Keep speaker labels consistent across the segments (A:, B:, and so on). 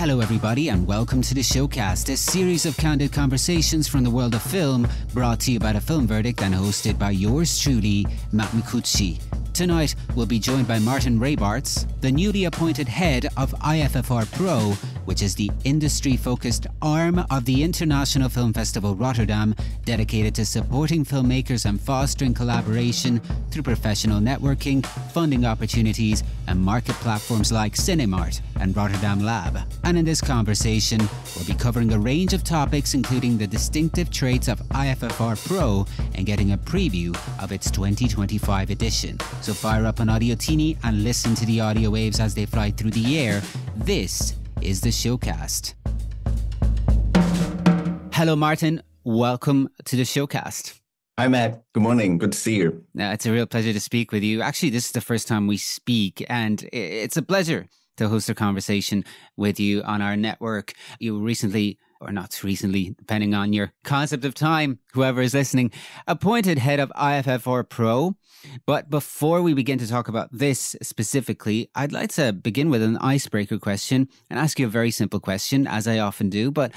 A: Hello everybody and welcome to the Showcast, a series of candid conversations from the world of film, brought to you by The Film Verdict and hosted by yours truly, Matt Micucci. Tonight, we'll be joined by Marten Rabarts, the newly appointed head of IFFR Pro, which is the industry-focused arm of the International Film Festival Rotterdam, dedicated to supporting filmmakers and fostering collaboration through professional networking, funding opportunities, and market platforms like CineMart and Rotterdam Lab. And in this conversation, we'll be covering a range of topics, including the distinctive traits of IFFR Pro and getting a preview of its 2025 edition. So fire up an audio teeny and listen to the audio waves as they fly through the air. This is the Showcast. Hello, Marten. Welcome to the Showcast.
B: Hi, Matt. Good morning. Good to see you.
A: It's a real pleasure to speak with you. Actually, this is the first time we speak, and it's a pleasure to host a conversation with you on our network. You recently, or not recently, depending on your concept of time, whoever is listening, appointed head of IFFR Pro. But before we begin to talk about this specifically, I'd like to begin with an icebreaker question and ask you a very simple question, as I often do. But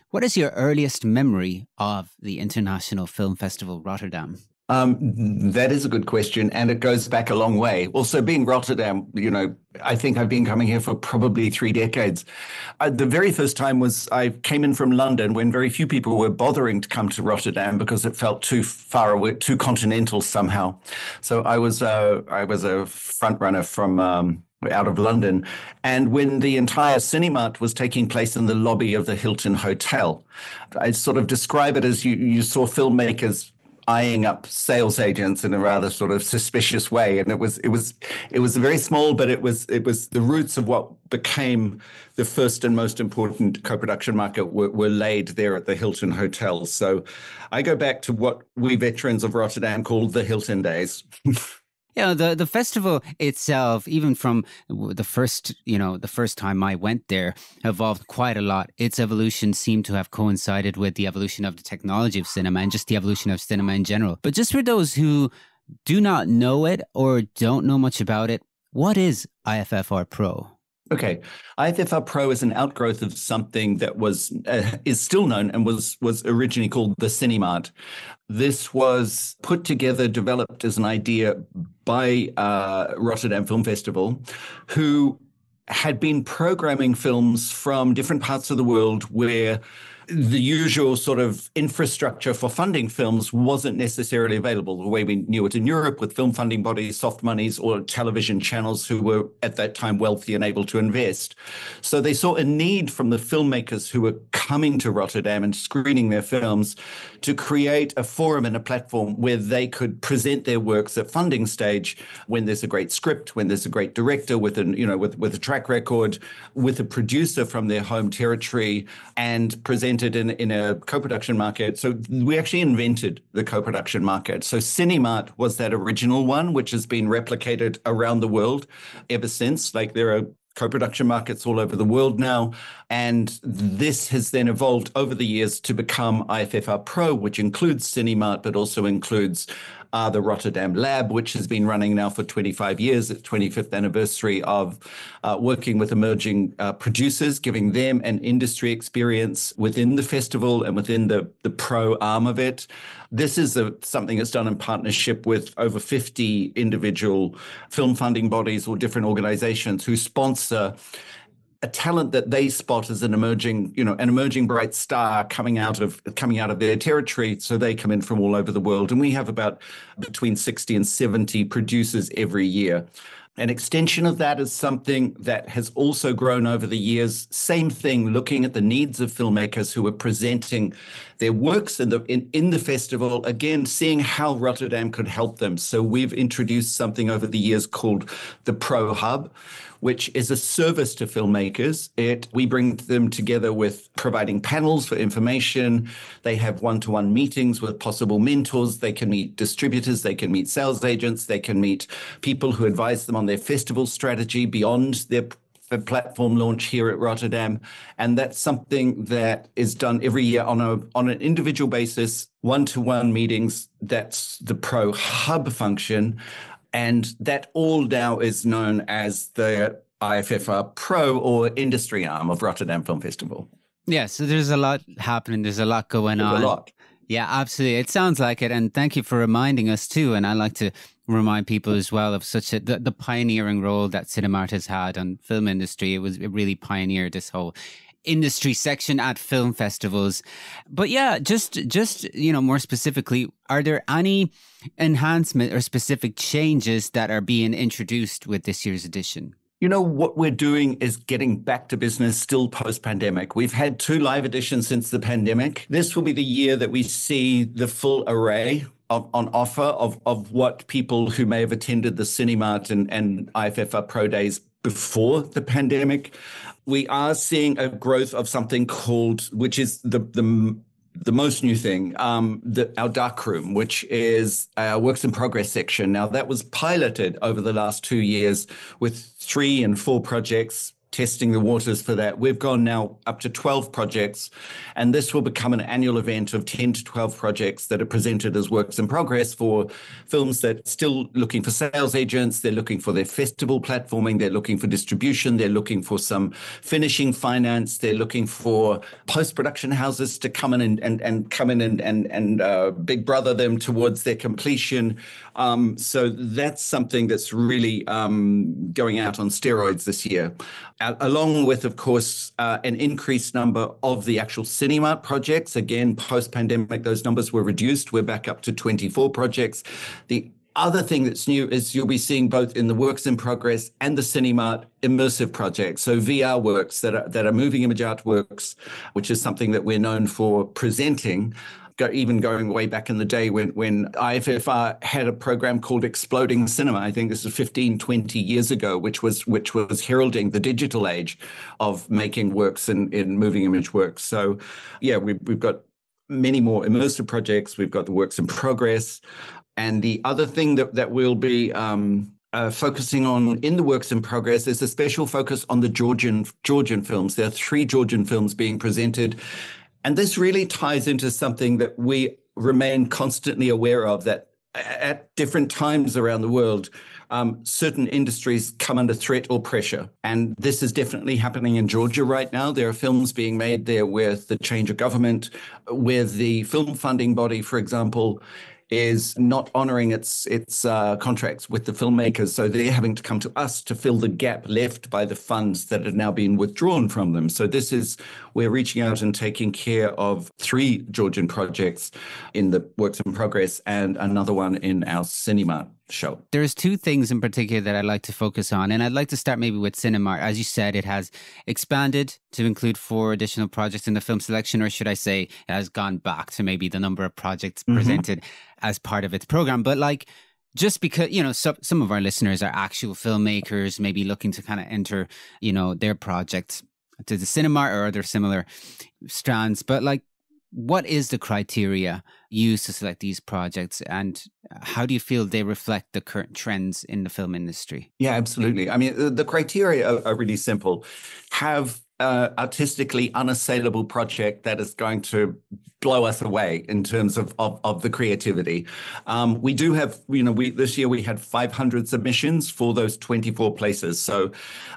A: what is your earliest memory of the International Film Festival Rotterdam?
B: That is a good question, and it goes back a long way. Also, being Rotterdam, I think I've been coming here for probably 3 decades. The very first time was I came in from London when very few people were bothering to come to Rotterdam because it felt too far away, too continental somehow. So I was a front runner from out of London. And when the entire CineMart was taking place in the lobby of the Hilton Hotel, I sort of describe it as you saw filmmakers eyeing up sales agents in a rather sort of suspicious way, and it was very small, but it was the roots of what became the first and most important co-production market were laid there at the Hilton Hotel. So I go back to what we veterans of Rotterdam call the Hilton days.
A: Yeah, the festival itself, even from the first time I went there, evolved quite a lot. Its evolution seemed to have coincided with the evolution of the technology of cinema and just the evolution of cinema in general. But just for those who do not know it or don't know much about it, what is IFFR Pro?
B: Okay, IFFR Pro is an outgrowth of something that is still known and was originally called the CineMart. This was put together, developed as an idea by Rotterdam Film Festival, who had been programming films from different parts of the world where the usual sort of infrastructure for funding films wasn't necessarily available the way we knew it in Europe, with film funding bodies, soft monies, or television channels who were at that time wealthy and able to invest. So they saw a need from the filmmakers who were coming to Rotterdam and screening their films to create a forum and a platform where they could present their works at funding stage when there's a great script, when there's a great director with a track record, with a producer from their home territory, and presented in a co-production market. So we actually invented the co-production market. So CineMart was that original one, which has been replicated around the world ever since. Like, there are co-production markets all over the world now. And this has then evolved over the years to become IFFR Pro, which includes CineMart, but also includes the Rotterdam Lab, which has been running now for 25 years, its 25th anniversary of working with emerging producers, giving them an industry experience within the festival and within the pro arm of it. This is something that's done in partnership with over 50 individual film funding bodies or different organizations who sponsor a talent that they spot as an emerging bright star coming out of their territory. So they come in from all over the world. And we have about between 60 and 70 producers every year. An extension of that is something that has also grown over the years. Same thing, looking at the needs of filmmakers who are presenting their works in the festival, again, seeing how Rotterdam could help them. So we've introduced something over the years called the Pro Hub, which is a service to filmmakers. We bring them together with providing panels for information. They have one-to-one meetings with possible mentors. They can meet distributors. They can meet sales agents. They can meet people who advise them on their festival strategy beyond their platform launch here at Rotterdam. And that's something that is done every year on an individual basis, one-to-one meetings. That's the Pro Hub function. And that all now is known as the IFFR Pro, or industry arm of Rotterdam Film Festival.
A: Yeah, so there's a lot happening. There's a lot going
B: There's
A: on.
B: a lot.
A: Yeah, absolutely. It sounds like it. And thank you for reminding us too. And I like to remind people as well of the pioneering role that CineMart has had on film industry. It really pioneered this whole industry section at film festivals. But yeah, just more specifically, are there any enhancement or specific changes that are being introduced with this year's edition?
B: What we're doing is getting back to business still post-pandemic. We've had 2 live editions since the pandemic. This will be the year that we see the full array on offer of what people who may have attended the CineMart and IFFR Pro days before the pandemic. We are seeing a growth of something called, which is the most new thing, our dark room, which is our works in progress section. Now, that was piloted over the last 2 years with 3 and 4 projects, testing the waters for that. We've gone now up to 12 projects, and this will become an annual event of 10 to 12 projects that are presented as works in progress for films that are still looking for sales agents. They're looking for their festival platforming. They're looking for distribution. They're looking for some finishing finance. They're looking for post-production houses to come in and big brother them towards their completion. So that's something that's really going out on steroids this year. Along with, of course, an increased number of the actual CineMart projects. Again, post-pandemic, those numbers were reduced. We're back up to 24 projects. The other thing that's new is you'll be seeing both in the works in progress and the CineMart immersive projects. So VR works that are moving image artworks, which is something that we're known for presenting. Even going way back in the day when IFFR had a program called Exploding Cinema. I think this is 15, 20 years ago, which was heralding the digital age of making works in moving image works. So yeah, we've got many more immersive projects. We've got the works in progress. And the other thing that we'll be focusing on in the works in progress is a special focus on the Georgian films. There are 3 Georgian films being presented. And this really ties into something that we remain constantly aware of, that at different times around the world, certain industries come under threat or pressure. And this is definitely happening in Georgia right now. There are films being made there with the change of government, where the film funding body, for example, is not honoring its contracts with the filmmakers. So they're having to come to us to fill the gap left by the funds that have now been withdrawn from them. So we're reaching out and taking care of 3 Georgian projects in the works in progress and another one in our CineMart show.
A: There's 2 things in particular that I'd like to focus on. And I'd like to start maybe with CineMart. As you said, it has expanded to include 4 additional projects in the film selection, or should I say it has gone back to maybe the number of projects presented as part of its program. But just because, some of our listeners are actual filmmakers, maybe looking to kind of enter, their projects to the CineMart or other similar strands. But what is the criteria used to select these projects, and how do you feel they reflect the current trends in the film industry?
B: Yeah, absolutely. I mean, the criteria are really simple. Have artistically unassailable project that is going to blow us away in terms of the creativity. We do have, this year we had 500 submissions for those 24 places. So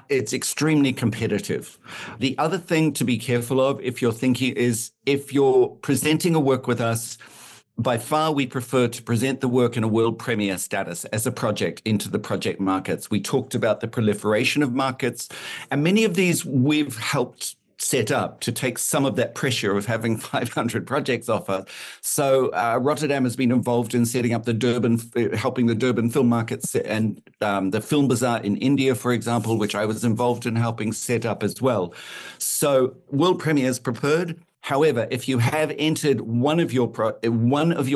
B: it's extremely competitive. The other thing to be careful of, if you're thinking, is if you're presenting a work with us, by far, we prefer to present the work in a world premiere status as a project into the project markets. We talked about the proliferation of markets, and many of these we've helped set up to take some of that pressure of having 500 projects offer. So Rotterdam has been involved in setting up helping the Durban film markets, and the Film Bazaar in India, for example, which I was involved in helping set up as well. So world premieres preferred. However, if you have entered one of your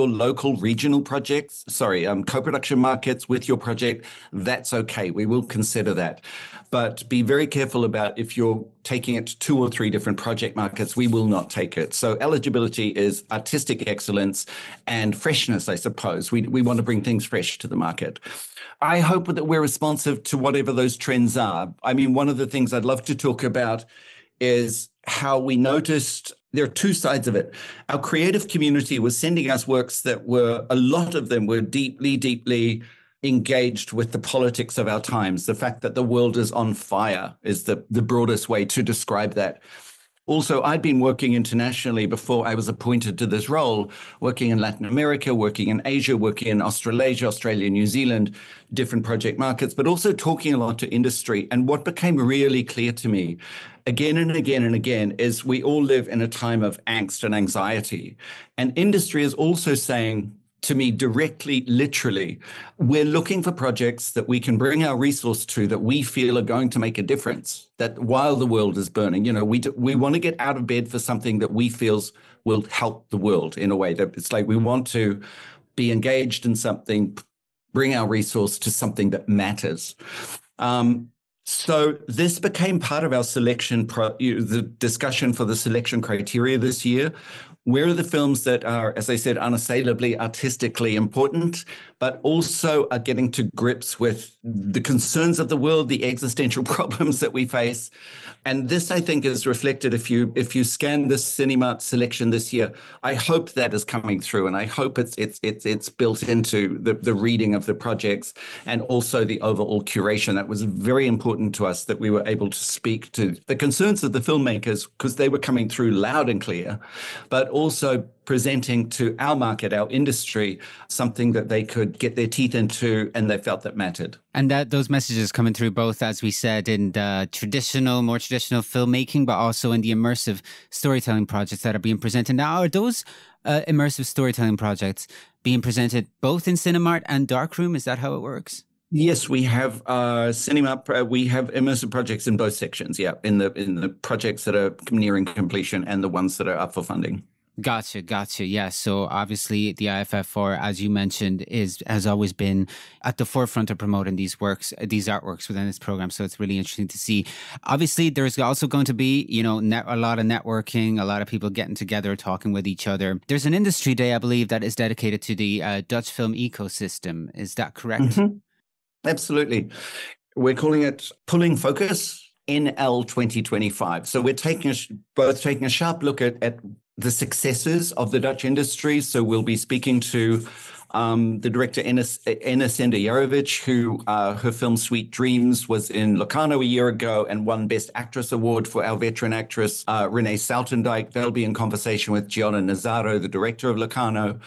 B: local regional projects, co-production markets with your project, that's okay. We will consider that. But be very careful about if you're taking it to 2 or 3 different project markets, we will not take it. So eligibility is artistic excellence and freshness, I suppose. We want to bring things fresh to the market. I hope that we're responsive to whatever those trends are. I mean, one of the things I'd love to talk about is how we noticed there are 2 sides of it. Our creative community was sending us works that a lot of them were deeply, deeply engaged with the politics of our times. The fact that the world is on fire is the broadest way to describe that. Also, I'd been working internationally before I was appointed to this role, working in Latin America, working in Asia, working in Australasia, Australia, New Zealand, different project markets, but also talking a lot to industry. And what became really clear to me again and again and again is we all live in a time of angst and anxiety. And industry is also saying to me directly, literally, we're looking for projects that we can bring our resource to that we feel are going to make a difference, that while the world is burning, we want to get out of bed for something that we feel will help the world in a way that it's like we want to be engaged in something, bring our resource to something that matters. So this became part of our selection, the discussion for the selection criteria this year. Where are the films that are, as I said, unassailably artistically important, but also are getting to grips with the concerns of the world, the existential problems that we face? And this, I think, is reflected if you scan the CineMart selection this year. I hope that is coming through, and I hope it's built into the reading of the projects and also the overall curation. That was very important to us, that we were able to speak to the concerns of the filmmakers because they were coming through loud and clear, but also presenting to our market, our industry, something that they could get their teeth into and they felt that mattered.
A: And that those messages coming through both, as we said, in the more traditional filmmaking, but also in the immersive storytelling projects that are being presented now. Are those immersive storytelling projects being presented both in CineMart and Darkroom? Is that how it works?
B: Yes, we have CineMart. We have immersive projects in both sections. Yeah, in the projects that are nearing completion and the ones that are up for funding.
A: Gotcha. Yeah. So obviously the IFFR, as you mentioned, has always been at the forefront of promoting these artworks within this program. So it's really interesting to see. Obviously, there's also going to be, a lot of networking, a lot of people getting together, talking with each other. There's an industry day, I believe, that is dedicated to the Dutch film ecosystem. Is that correct?
B: Mm-hmm. Absolutely. We're calling it Pulling Focus NL 2025. So we're taking a sharp look at the successes of the Dutch industry. So we'll be speaking to the director Ines Sendejarovic, who her film Sweet Dreams was in Locarno a year ago and won Best Actress Award for our veteran actress, Renee Saltendijk. They'll be in conversation with Gianna Nazzaro, the director of Locarno.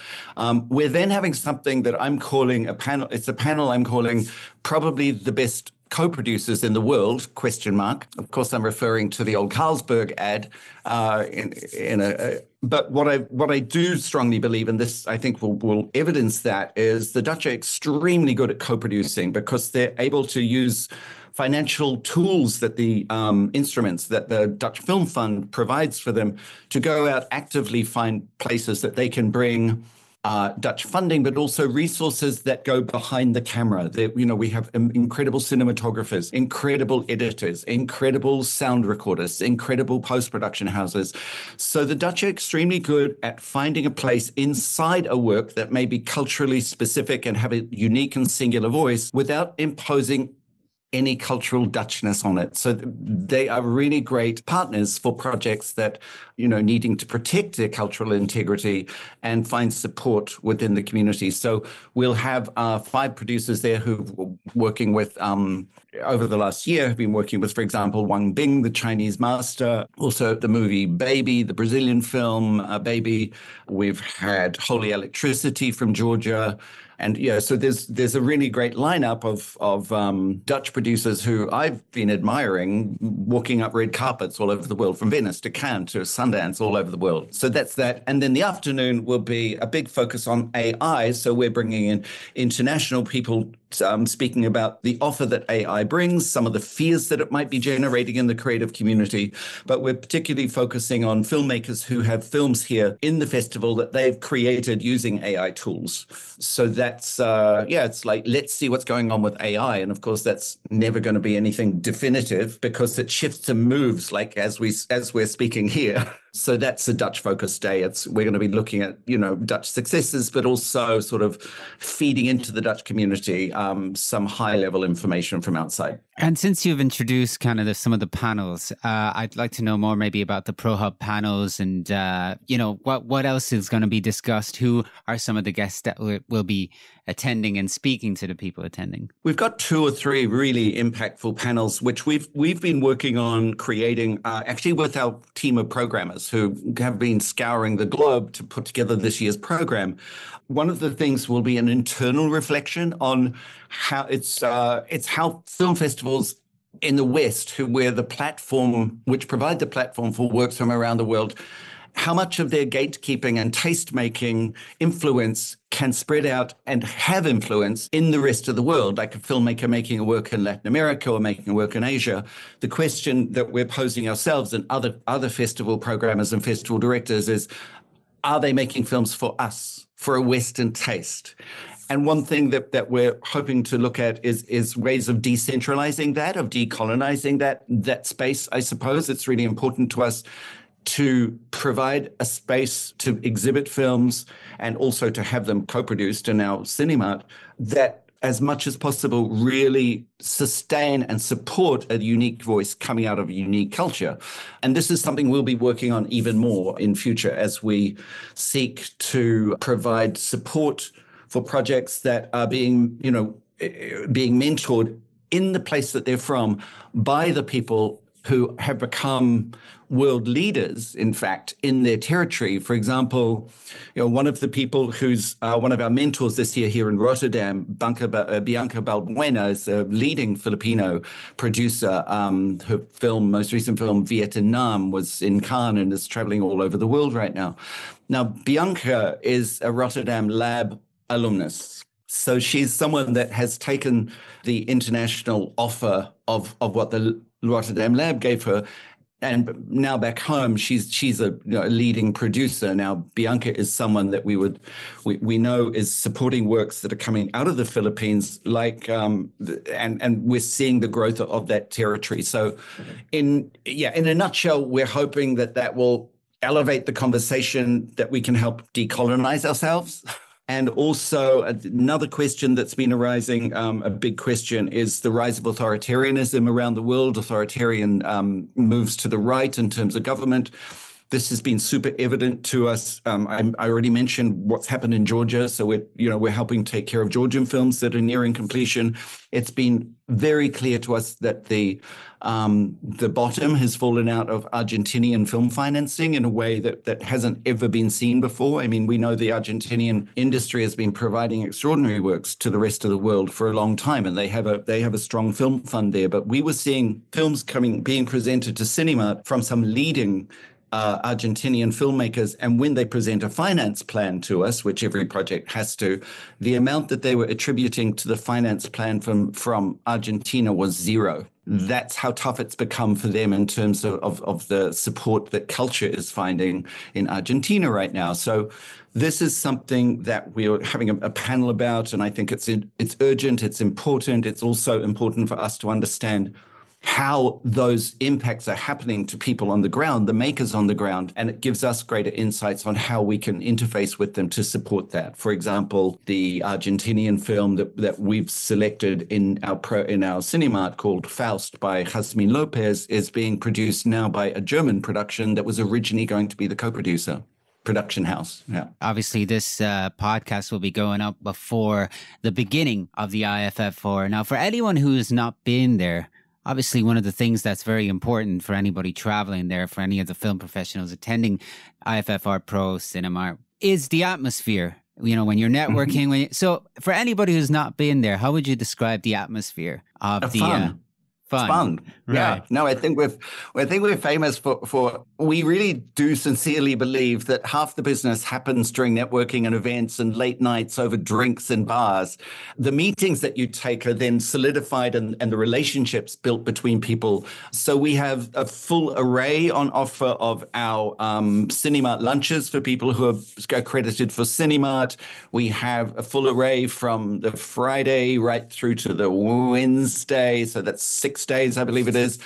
B: We're then having something that I'm calling a panel. It's a panel I'm calling probably the best co-producers in the world, ? Of course, I'm referring to the old Carlsberg ad. But what I do strongly believe, and this I think will evidence that, is the Dutch are extremely good at co-producing because they're able to use financial tools that the instruments that the Dutch Film Fund provides for them to go out actively find places that they can bring Dutch funding, but also resources that go behind the camera. We have incredible cinematographers, incredible editors, incredible sound recorders, incredible post-production houses. So the Dutch are extremely good at finding a place inside a work that may be culturally specific and have a unique and singular voice without imposing any cultural Dutchness on it. So they are really great partners for projects that, needing to protect their cultural integrity and find support within the community. So we'll have 5 producers there who are working with, over the last year, have been working with, for example, Wang Bing, the Chinese master, also the movie Baby, the Brazilian film Baby. We've had Holy Electricity from Georgia. And so there's a really great lineup of Dutch producers who I've been admiring, walking up red carpets all over the world, from Venice to Cannes to Sundance, all over the world. So that's that. And then the afternoon will be a big focus on AI. So we're bringing in international people speaking about the offer that AI brings, some of the fears that it might be generating in the creative community. But we're particularly focusing on filmmakers who have films here in the festival that they've created using AI tools. So that's, it's like, let's see what's going on with AI. And of course, that's never going to be anything definitive because it shifts and moves, like as we're speaking here. So that's a Dutch focus day. We're going to be looking at, Dutch successes, but also sort of feeding into the Dutch community some high level information from outside.
A: And since you've introduced kind of some of the panels, I'd like to know more maybe about the Pro Hub panels and, what else is going to be discussed? Who are some of the guests that will be attending and speaking to the people attending?
B: We've got 2 or 3 really impactful panels, which we've been working on creating actually with our team of programmers who have been scouring the globe to put together this year's program. One of the things will be an internal reflection on how it's how film festivals in the West, which provide the platform for works from around the world, how much of their gatekeeping and taste-making influence can spread out and have influence in the rest of the world, like a filmmaker making a work in Latin America or making a work in Asia. The question that we're posing ourselves and other festival programmers and festival directors is, are they making films for us, for a Western taste? And one thing that we're hoping to look at is ways of decentralizing that, of decolonizing that space. I suppose it's really important to us to provide a space to exhibit films and also to have them co-produced in our CineMart that, as much as possible, really sustain and support a unique voice coming out of a unique culture. And this is something we'll be working on even more in future as we seek to provide support for projects that are being mentored in the place that they're from by the people who have become world leaders, in fact, in their territory. For example, one of the people who's one of our mentors this year here in Rotterdam, Bianca Balbuena, is a leading Filipino producer. Her most recent film, Vietnam, was in Cannes and is traveling all over the world right now. Now, Bianca is a Rotterdam Lab alumnus. So she's someone that has taken the international offer of what the Rotterdam Lab gave her, and now back home, she's a leading producer. Now, Bianca is someone that we know is supporting works that are coming out of the Philippines, and we're seeing the growth of that territory. So, in a nutshell, we're hoping that will elevate the conversation, that we can help decolonize ourselves. And also another question that's been arising, a big question, is the rise of authoritarianism around the world, authoritarian moves to the right in terms of government. This has been super evident to us. I already mentioned what's happened in Georgia, so we're helping take care of Georgian films that are nearing completion. It's been very clear to us that the bottom has fallen out of Argentinian film financing in a way that hasn't ever been seen before. I mean, we know the Argentinian industry has been providing extraordinary works to the rest of the world for a long time, and they have a strong film fund there. But we were seeing films being presented to CineMart from some leading Argentinian filmmakers, and when they present a finance plan to us, which every project has to, the amount that they were attributing to the finance plan from Argentina was zero. That's how tough it's become for them in terms of the support that culture is finding in Argentina right now. So this is something that we're having a panel about, and I think it's urgent, it's important. It's also important for us to understand how those impacts are happening to people on the ground, the makers on the ground, and it gives us greater insights on how we can interface with them to support that. For example, the Argentinian film that we've selected in our CineMart called Faust by Jasmine Lopez is being produced now by a German production that was originally going to be the co-producer. Production house. Yeah.
A: Obviously, this podcast will be going up before the beginning of the IFFR. Now, for anyone who has not been there, obviously, one of the things that's very important for anybody traveling there, for any of the film professionals attending IFFR Pro, CineMart, is the atmosphere. When you're networking. So for anybody who's not been there, how would you describe the atmosphere of the
B: fun? It's fun. Right. Yeah. No, I think we're famous for we really do sincerely believe that half the business happens during networking and events and late nights over drinks and bars. The meetings that you take are then solidified and the relationships built between people. So we have a full array on offer of our CineMart lunches for people who are accredited for CineMart. We have a full array from the Friday right through to the Wednesday. So that's 6 6 days, I believe it is,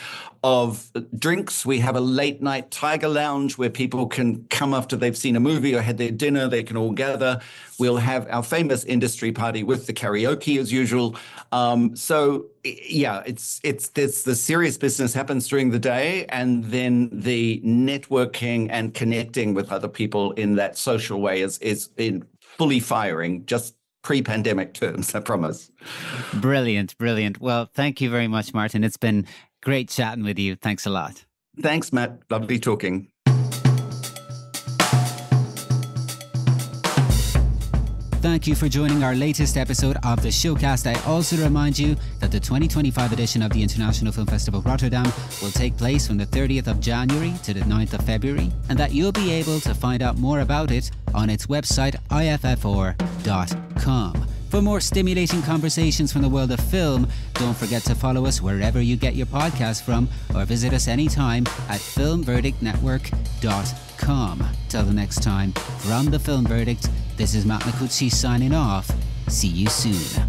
B: of drinks. We have a late night Tiger Lounge where people can come after they've seen a movie or had their dinner. They can all gather. We'll have our famous industry party with the karaoke as usual. So yeah, it's the serious business happens during the day, and then the networking and connecting with other people in that social way is in fully firing, just pre-pandemic terms, I promise.
A: Brilliant, brilliant. Well, thank you very much, Martin. It's been great chatting with you. Thanks a lot.
B: Thanks, Matt. Lovely talking.
A: Thank you for joining our latest episode of the Showcast. I also remind you that the 2025 edition of the International Film Festival Rotterdam will take place from the 30th of January to the 9th of February, and that you'll be able to find out more about it on its website, iffr.com. For more stimulating conversations from the world of film, don't forget to follow us wherever you get your podcasts from, or visit us anytime at filmverdictnetwork.com. Till the next time, from The Film Verdict, this is Matt Micucci signing off. See you soon.